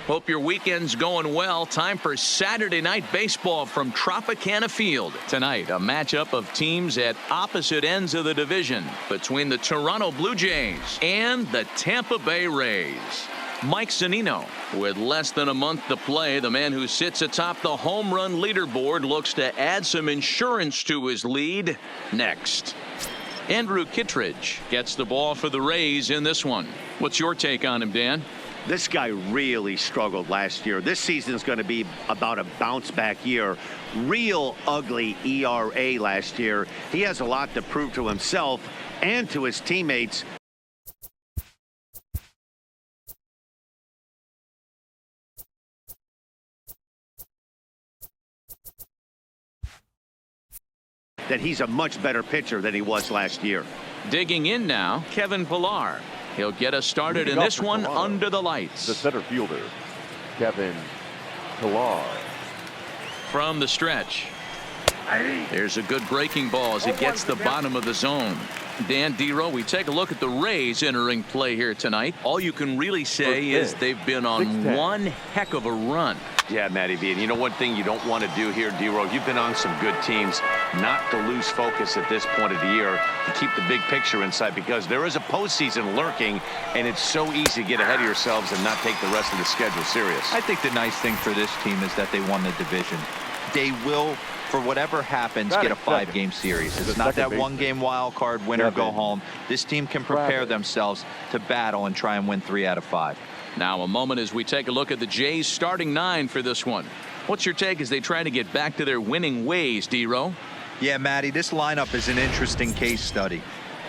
Hope your weekend's going well. Time for Saturday night baseball from Tropicana Field. Tonight, a matchup of teams at opposite ends of the division between the Toronto Blue Jays and the Tampa Bay Rays. Mike Zunino, with less than a month to play, the man who sits atop the home run leaderboard looks to add some insurance to his lead next. Andrew Kittredge gets the ball for the Rays in this one. What's your take on him, Dan? This guy really struggled last year. This season is going to be about a bounce back year. Real ugly ERA last year. He has a lot to prove to himself and to his teammates. That he's a much better pitcher than he was last year. Digging in now, Kevin Pillar. He'll get us started in this one under the lights. The center fielder, Kevin Pillar. From the stretch. There's a good breaking ball as he gets the bottom of the zone. Dan Dero, we take a look at the Rays entering play here tonight. All you can really say is they've been on one heck of a run. Yeah, Matty B. And you know one thing you don't want to do here, Dero, you've been on some good teams, not to lose focus at this point of the year, to keep the big picture in sight, because there is a postseason lurking, and it's so easy to get ahead of yourselves and not take the rest of the schedule serious. I think the nice thing for this team is that they won the division. They will, for whatever happens, get a 5-game series. It's not that one-game wild card, win or go home. This team can prepare themselves to battle and try and win 3 out of 5. Now a moment as we take a look at the Jays starting 9 for this one. What's your take as they try to get back to their winning ways, Dero? Yeah, Matty, this lineup is an interesting case study.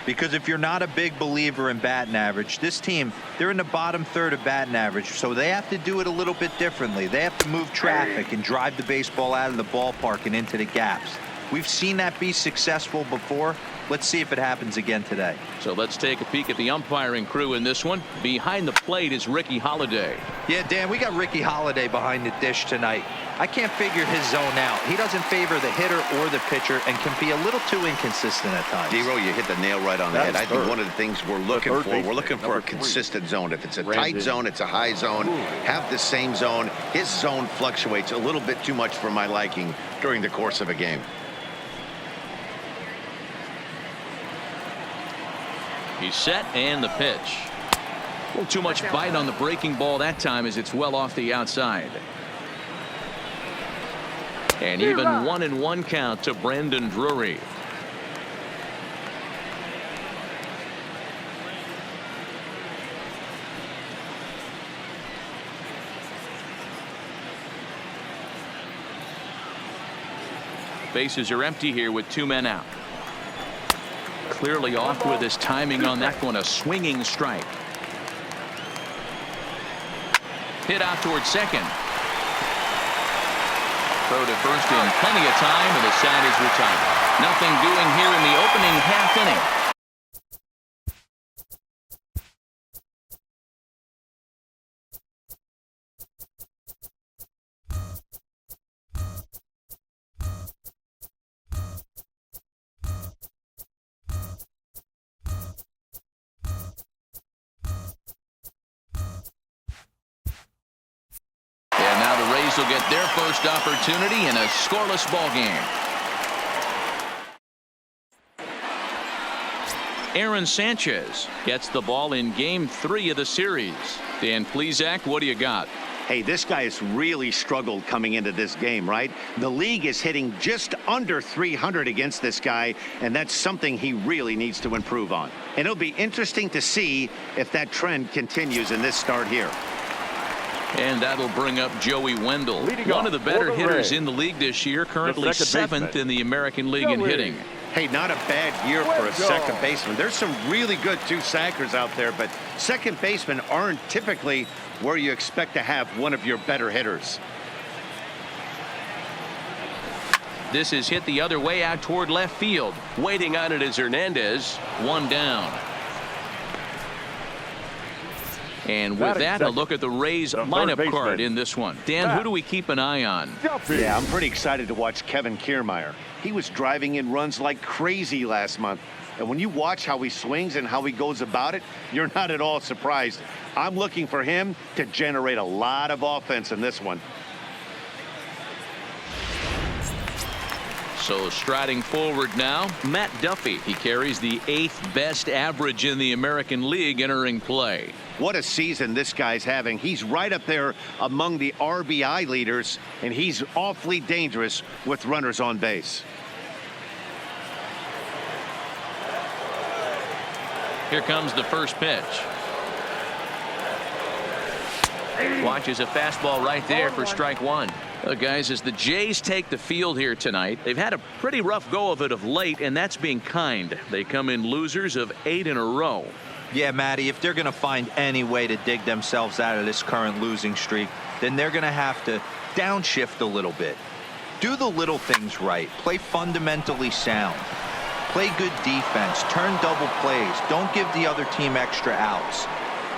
Because if you're not a big believer in batting average, this team, they're in the bottom third of batting average, so they have to do it a little bit differently. They have to move traffic and drive the baseball out of the ballpark and into the gaps. We've seen that be successful before. Let's see if it happens again today. So let's take a peek at the umpiring crew in this one. Behind the plate is Ricky Holiday. Yeah, Dan, we got Ricky Holiday behind the dish tonight. I can't figure his zone out. He doesn't favor the hitter or the pitcher and can be a little too inconsistent at times. Dero, you hit the nail right on the head. I think one of the things we're looking for a consistent zone. If it's a tight zone, it's a high zone. Have the same zone. His zone fluctuates a little bit too much for my liking during the course of a game. He's set and the pitch. A little too much bite on the breaking ball that time as it's well off the outside. And even 1-1 count to Brandon Drury. Bases are empty here with 2 men out. Clearly off with his timing on that one. A swinging strike. Hit out towards second. Throw to first in plenty of time, and the side is retired. Nothing doing here in the opening half inning. Will get their first opportunity in a scoreless ball game. Aaron Sanchez gets the ball in game 3 of the series. Dan Plesac, what do you got? Hey, this guy has really struggled coming into this game, right? The league is hitting just under 300 against this guy, and that's something he really needs to improve on. And it'll be interesting to see if that trend continues in this start here. And that'll bring up Joey Wendell, one of the better hitters in the league this year, currently 7th in the American League in hitting. Hey, not a bad year for a second baseman. There's some really good two-sackers out there, but second basemen aren't typically where you expect to have one of your better hitters. This is hit the other way out toward left field. Waiting on it is Hernandez. 1 down. And with that, a look at the Rays lineup card in this one. Dan, who do we keep an eye on? Yeah, I'm pretty excited to watch Kevin Kiermaier. He was driving in runs like crazy last month. And when you watch how he swings and how he goes about it, you're not at all surprised. I'm looking for him to generate a lot of offense in this one. So striding forward now, Matt Duffy. He carries the 8th best average in the American League entering play. What a season this guy's having. He's right up there among the RBI leaders, and he's awfully dangerous with runners on base. Here comes the first pitch. Watches a fastball right there for strike one. Guys, as the Jays take the field here tonight, they've had a pretty rough go of it of late, and that's being kind. They come in losers of 8 in a row. Yeah, Matty, if they're going to find any way to dig themselves out of this current losing streak, then they're going to have to downshift a little bit. Do the little things right. Play fundamentally sound. Play good defense. Turn double plays. Don't give the other team extra outs.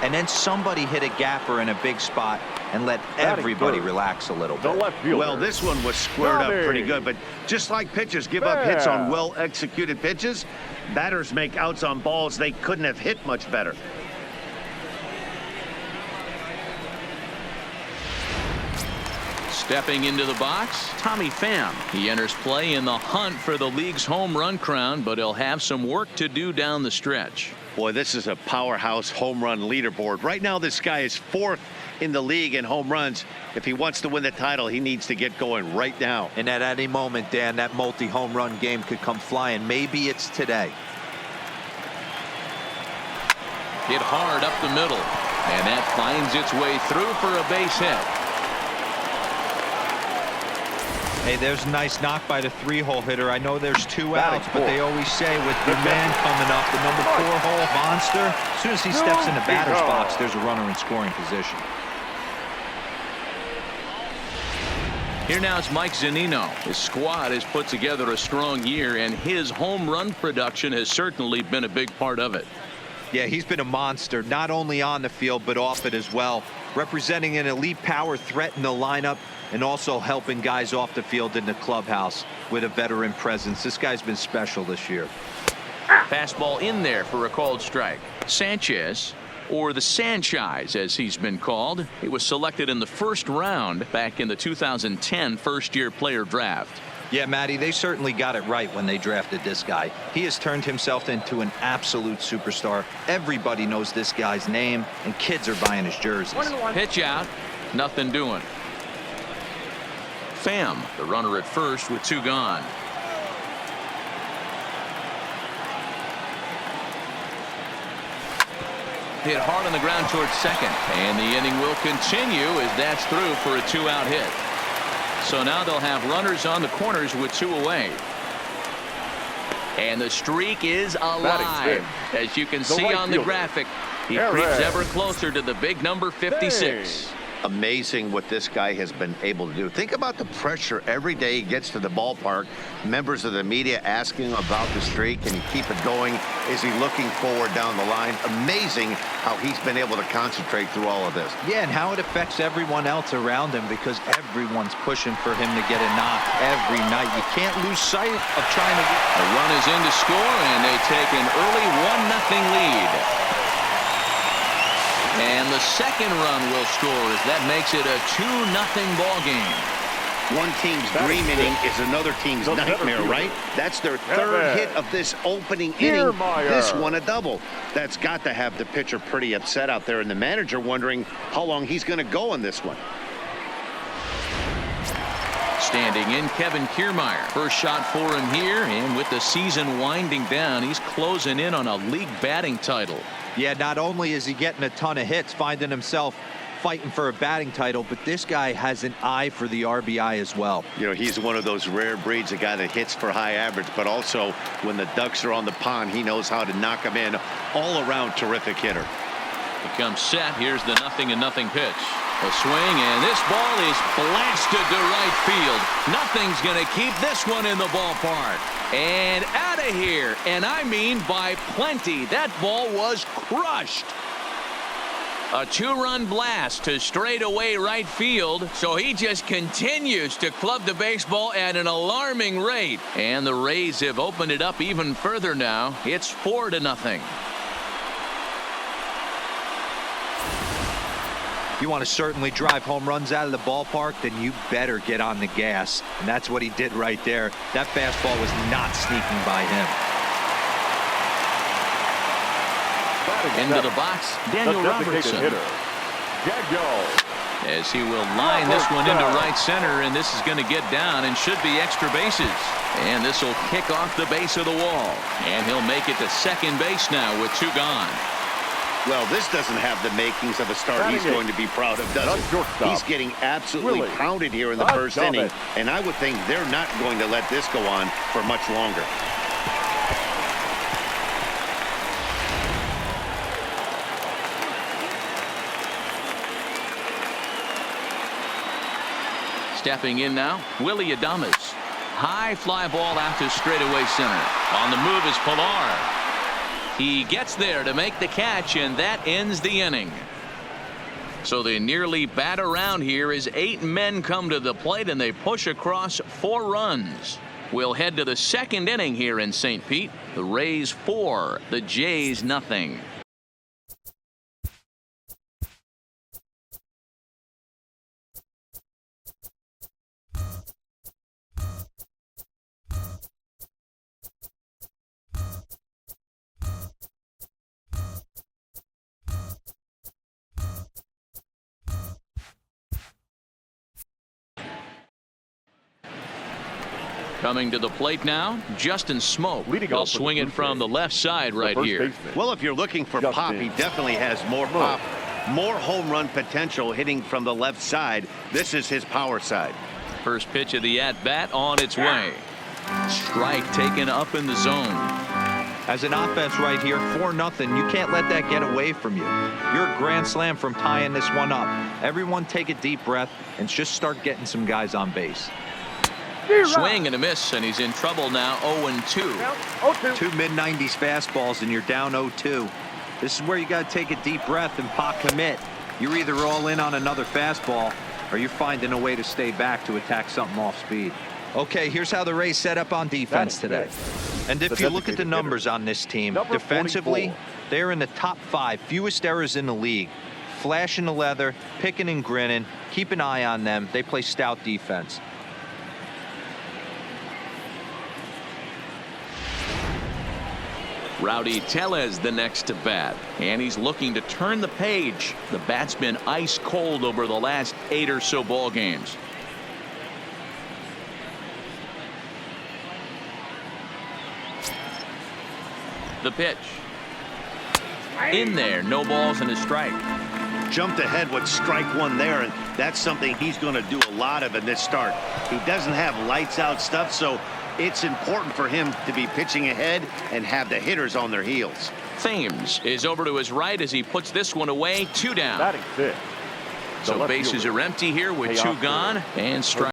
And then somebody hit a gapper in a big spot and let everybody relax a little bit. Well, this one was squared up pretty good, but just like pitchers give up hits on well-executed pitches, batters make outs on balls they couldn't have hit much better. Stepping into the box, Tommy Pham. He enters play in the hunt for the league's home run crown, but he'll have some work to do down the stretch. Boy, this is a powerhouse home run leaderboard. Right now, this guy is 4th in the league in home runs. If he wants to win the title, he needs to get going right now. And at any moment, Dan, that multi-home run game could come flying. Maybe it's today. Hit hard up the middle, and that finds its way through for a base hit. Hey, there's a nice knock by the 3-hole hitter. I know there's 2 outs, but they always say with the man coming up, the number 4-hole monster, as soon as he steps in the batter's box, there's a runner in scoring position. Here now is Mike Zunino. His squad has put together a strong year, and his home run production has certainly been a big part of it. Yeah, he's been a monster, not only on the field, but off it as well. Representing an elite power threat in the lineup, and also helping guys off the field in the clubhouse with a veteran presence. This guy's been special this year. Fastball in there for a called strike. Sanchez, or the Sanchez as he's been called, he was selected in the 1st round back in the 2010 first-year player draft. Yeah, Matty, they certainly got it right when they drafted this guy. He has turned himself into an absolute superstar. Everybody knows this guy's name, and kids are buying his jerseys. Pitch out, nothing doing. Pham, the runner at first with 2 gone. Hit hard on the ground towards second, and the inning will continue as that's through for a 2-out hit. So now they'll have runners on the corners with 2 away. And the streak is alive. As you can see on the graphic, he creeps ever closer to the big number 56. Amazing what this guy has been able to do. Think about the pressure every day he gets to the ballpark. Members of the media asking him about the streak. Can he keep it going? Is he looking forward down the line? Amazing how he's been able to concentrate through all of this. Yeah, and how it affects everyone else around him, because everyone's pushing for him to get a knock every night. You can't lose sight of trying to... The run is in to score, and they take an early 1-0 lead. And the second run will score as that makes it a 2-0 ball game. One team's dream inning is another team's nightmare, right? That's their 3rd hit of this opening inning. This one a double. That's got to have the pitcher pretty upset out there, and the manager wondering how long he's going to go on this one. Standing in, Kevin Kiermaier. First shot for him here, and with the season winding down, he's closing in on a league batting title. Yeah, not only is he getting a ton of hits, finding himself fighting for a batting title, but this guy has an eye for the RBI as well. You know, he's one of those rare breeds, a guy that hits for high average, but also when the Ducks are on the pond, he knows how to knock them in. All around terrific hitter. He comes set. Here's the 0-0 pitch. A swing, and this ball is blasted to right field. Nothing's going to keep this one in the ballpark. And out of here, and I mean by plenty. That ball was crushed. A two-run blast to straightaway right field, so he just continues to club the baseball at an alarming rate. And the Rays have opened it up even further now. It's 4-0. You want to certainly drive home runs out of the ballpark, then you better get on the gas. And that's what he did right there. That fastball was not sneaking by him. Into the box, Daniel Robertson. As he will line this one into right center, and this is going to get down and should be extra bases. And this will kick off the base of the wall. And he'll make it to second base now with 2 gone. Well, this doesn't have the makings of a start he's going to be proud of, does it? He's getting absolutely pounded here in the first inning, and I would think they're not going to let this go on for much longer. Stepping in now, Willie Adames. High fly ball out to straightaway center. On the move is Pilar. He gets there to make the catch, and that ends the inning. So they nearly bat around here as 8 men come to the plate, and they push across 4 runs. We'll head to the second inning here in St. Pete. The Rays 4, the Jays nothing. Coming to the plate now, Justin Smoke. He'll swing it from the left side right here. Well, if you're looking for pop, he definitely has more pop, more home run potential hitting from the left side. This is his power side. First pitch of the at-bat on its way. Strike taken up in the zone. As an offense right here, 4-0. You can't let that get away from you. You're a grand slam from tying this one up. Everyone take a deep breath and just start getting some guys on base. Swing and a miss, and he's in trouble now. 0-2. 2 mid-90s fastballs, and you're down 0-2. This is where you got to take a deep breath and pot commit. You're either all in on another fastball, or you're finding a way to stay back to attack something off speed. Okay, here's how the Rays set up on defense today. And if you look at the numbers on this team, defensively, they're in the top 5, fewest errors in the league. Flashing the leather, picking and grinning, keep an eye on them. They play stout defense. Rowdy Tellez the next to bat, and he's looking to turn the page. The bat's been ice cold over the last 8 or so ball games. The pitch. In there, no balls and a strike. Jumped ahead with strike 1 there, and that's something he's going to do a lot of in this start. He doesn't have lights out stuff, so it's important for him to be pitching ahead and have the hitters on their heels. Thames is over to his right as he puts this one away. 2 down. So bases are empty here with 2 gone and strike.